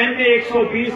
M120